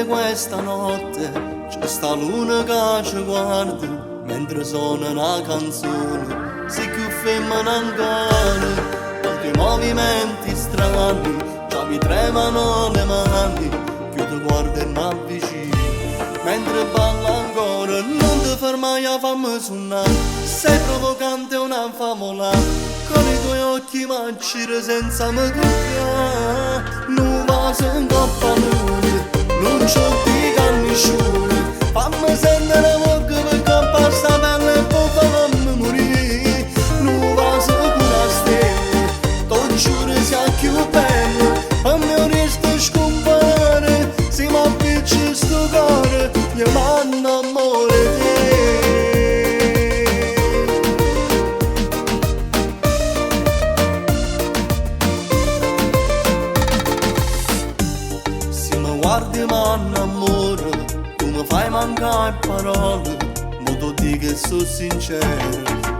Mentre questa notte c'è sta luna che ci guarda, mentre suona una canzone, si più femmina ancora, i tuoi movimenti strani, già mi tremano le mani, che ti guardo e mi avvicino. Mentre balla ancora, non ti fermai a farmi suonare, sei provocante una favola, con i tuoi occhi mancire senza me toccare. Non vaso in coppa nulla, non c'ho di canniscione, fammi sentire voce per coppa sta pelle e poi fammi morire. Non vaso con una stella, t'ho giuro sia più bello, a me resta scompare, se mi avvicini sto cuore, io m'annamoro di te. Se mi guardi mi innamoro, tu mi fai mancare parole, mo tu dico che sono sincero,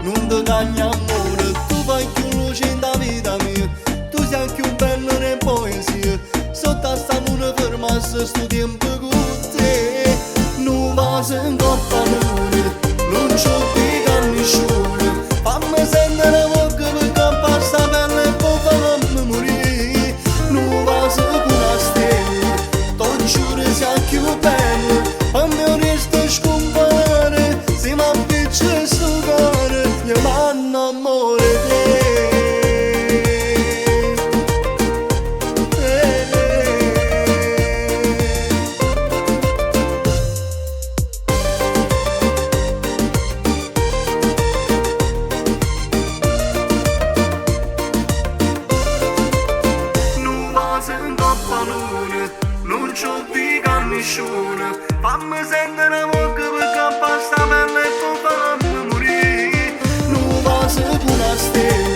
non ti cagno amore, tu fai più luce in da vita mia, tu sei più bello nel poesia, sotto a sta luna fermasse sto tempo con te. Non vaso in coppa nulla, non c'ho di canniscione, fammi sentire voce per coppa sta pelle e poi fammi morire. Non vaso con una stella, t'ho giuro sia più bello, a me resta scompare, se mi avvicini sto cuore, io m'annamoro di te. Non c'ho di canniscione, fammi sentire voce per coppa sta pelle e poi fammi morire. Non vaso con una stella,